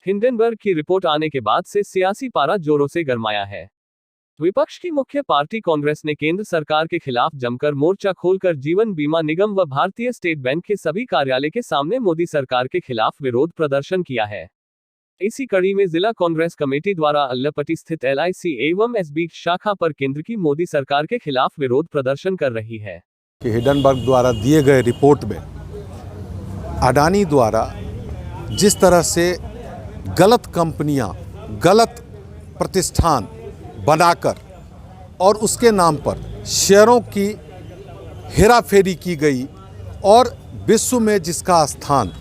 Hindenburg की report आने के बाद से सियासी पारा जोरों से गरमाया है। विपक्ष की मुख्य पार्टी कांग्रेस ने केंद्र सरकार के खिलाफ जमकर मोर्चा खोलकर जीवन बीमा निगम व भारतीय स्टेट बैंक के सभी कार्यालय के सामने मोदी सरकार के खिलाफ विरोध प्रदर्शन किया है। इसी कड़ी में जिला कांग्रेस कमेटी द्वारा अल्लपट्टी स्थित LIC एवं SB शाखा पर केंद्र की मोदी सरकार के खिलाफ विरोध प्रदर्शन कर रही है। कि हिंडनबर्ग द्वारा दिए गए रिपोर्ट में अडानी द्वारा जिस तरह से गलत कंपनियां, गलत प्रतिष्ठान बनाकर और उसके नाम पर शेयरों की हेराफेरी की गई और विश्व में जिसका स्थान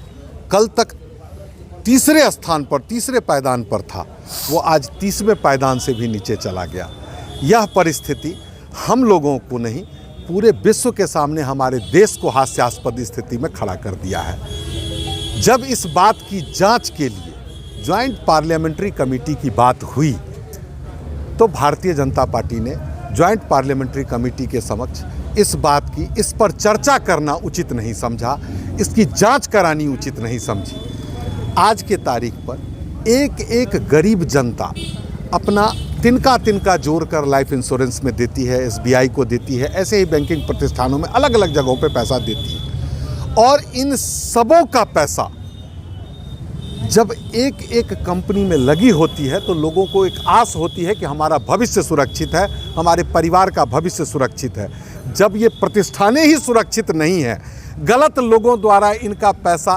कल तक तीसरे स्थान पर, तीसरे पायदान पर था, वो आज 30वें पायदान से भी नीचे चला गया। यह परिस्थिति हम लोगों को नहीं, पूरे विश्व के सामने हमारे देश को हास्यास्पद स्थिति में खड़ा कर दिया है। जब इस बात की जांच के लिए ज्वाइंट पार्लियामेंट्री कमेटी की बात हुई तो भारतीय जनता पार्टी ने ज्वाइंट पार्लियामेंट्री कमेटी के समक्ष इस पर चर्चा करना उचित नहीं समझा, इसकी जांच करानी उचित नहीं समझी। आज के तारीख पर एक एक गरीब जनता अपना तिनका जोड़कर लाइफ इंश्योरेंस में देती है, SBI को देती है, ऐसे ही बैंकिंग प्रतिष्ठानों में अलग अलग जगहों पे पैसा देती है। और इन सबों का पैसा जब एक एक कंपनी में लगी होती है तो लोगों को एक आस होती है कि हमारा भविष्य सुरक्षित है, हमारे परिवार का भविष्य सुरक्षित है। जब ये प्रतिष्ठानें ही सुरक्षित नहीं है, गलत लोगों द्वारा इनका पैसा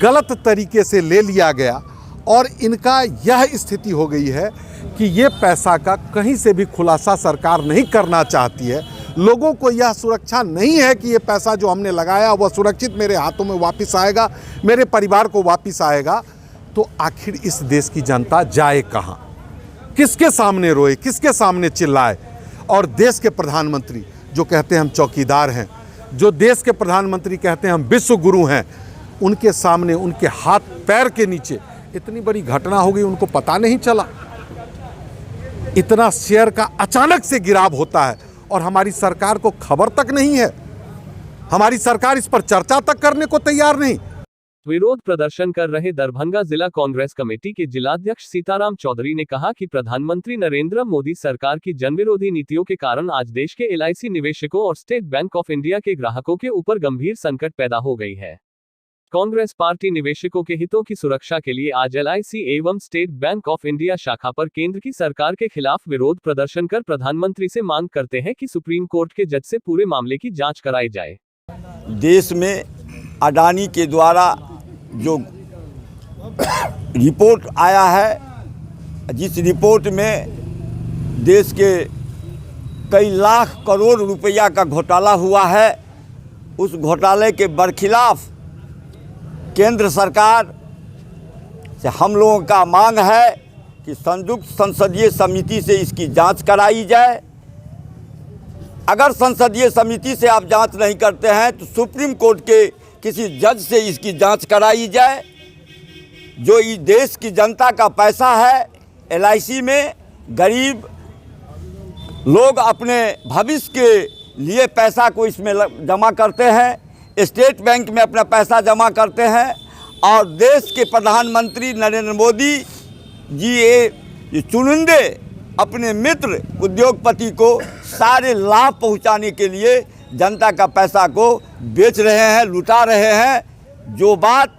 गलत तरीके से ले लिया गया और इनका यह स्थिति हो गई है कि ये पैसा का कहीं से भी खुलासा सरकार नहीं करना चाहती है। लोगों को यह सुरक्षा नहीं है कि ये पैसा जो हमने लगाया वह सुरक्षित मेरे हाथों में वापस आएगा, मेरे परिवार को वापस आएगा। तो आखिर इस देश की जनता जाए कहाँ, किसके सामने रोए, किसके सामने चिल्लाए? और देश के प्रधानमंत्री जो कहते हैं हम चौकीदार हैं, जो देश के प्रधानमंत्री कहते हैं हम विश्व गुरु हैं, उनके सामने, उनके हाथ पैर के नीचे इतनी बड़ी घटना हो गई, उनको पता नहीं चला। इतना शेयर का अचानक से गिराव होता है और हमारी सरकार को खबर तक नहीं है। हमारी सरकार इस पर चर्चा तक करने को तैयार नहीं। विरोध प्रदर्शन कर रहे दरभंगा जिला कांग्रेस कमेटी के जिलाध्यक्ष सीताराम चौधरी ने कहा कि प्रधानमंत्री नरेंद्र मोदी सरकार की जनविरोधी नीतियों के कारण आज देश के LIC निवेशकों और स्टेट बैंक ऑफ इंडिया के ग्राहकों के ऊपर गंभीर संकट पैदा हो गई है। कांग्रेस पार्टी निवेशकों के हितों की सुरक्षा के लिए आज LIC एवं स्टेट बैंक ऑफ इंडिया शाखा पर केंद्र की सरकार के खिलाफ विरोध प्रदर्शन कर प्रधानमंत्री से मांग करते हैं कि सुप्रीम कोर्ट के जज से पूरे मामले की जांच कराई जाए। देश में अडानी के द्वारा जो रिपोर्ट आया है, जिस रिपोर्ट में देश के कई लाख करोड़ रुपया का घोटाला हुआ है, उस घोटाले के बरखिलाफ केंद्र सरकार से हम लोगों का मांग है कि संयुक्त संसदीय समिति से इसकी जांच कराई जाए। अगर संसदीय समिति से आप जांच नहीं करते हैं तो सुप्रीम कोर्ट के किसी जज से इसकी जांच कराई जाए। जो इस देश की जनता का पैसा है, LIC में गरीब लोग अपने भविष्य के लिए पैसा को इसमें जमा करते हैं, स्टेट बैंक में अपना पैसा जमा करते हैं और देश के प्रधानमंत्री नरेंद्र मोदी जी ये चुनिंदे अपने मित्र उद्योगपति को सारे लाभ पहुंचाने के लिए जनता का पैसा को बेच रहे हैं, लुटा रहे हैं। जो बात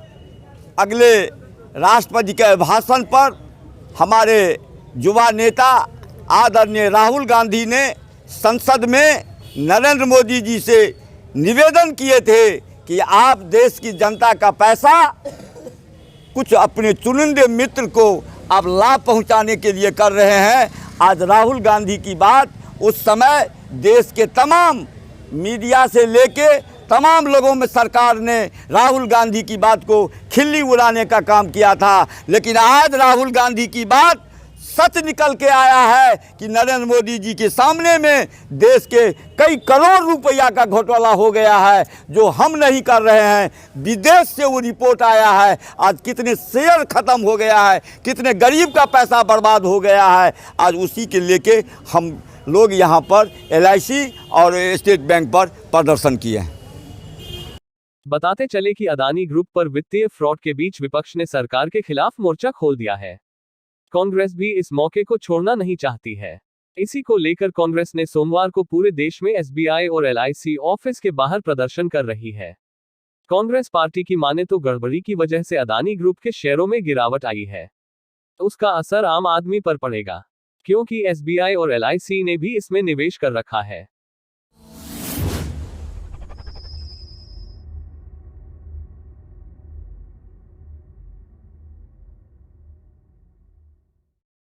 अगले राष्ट्रपति के भाषण पर हमारे युवा नेता आदरणीय राहुल गांधी ने संसद में नरेंद्र मोदी जी से निवेदन किए थे कि आप देश की जनता का पैसा कुछ अपने चुनिंदे मित्र को आप लाभ पहुंचाने के लिए कर रहे हैं। आज राहुल गांधी की बात उस समय देश के तमाम मीडिया से लेके तमाम लोगों में सरकार ने राहुल गांधी की बात को खिल्ली उड़ाने का काम किया था, लेकिन आज राहुल गांधी की बात सच निकल के आया है कि नरेंद्र मोदी जी के सामने में देश के कई करोड़ रुपया का घोटाला हो गया है जो हम नहीं कर रहे हैं। विदेश से वो रिपोर्ट आया है। आज कितने शेयर खत्म हो गया है, कितने गरीब का पैसा बर्बाद हो गया है। आज उसी के लेके हम लोग यहाँ पर LIC और स्टेट बैंक पर प्रदर्शन किए हैं। बताते चले कि अदानी ग्रुप पर वित्तीय फ्रॉड के बीच विपक्ष ने सरकार के खिलाफ मोर्चा खोल दिया है। कांग्रेस भी इस मौके को छोड़ना नहीं चाहती है। इसी को लेकर कांग्रेस ने सोमवार को पूरे देश में एसबीआई और एलआईसी ऑफिस के बाहर प्रदर्शन कर रही है। कांग्रेस पार्टी की माने तो गड़बड़ी की वजह से अदानी ग्रुप के शेयरों में गिरावट आई है। उसका असर आम आदमी पर पड़ेगा, क्योंकि एसबीआई और एलआईसी ने भी इसमें निवेश कर रखा है।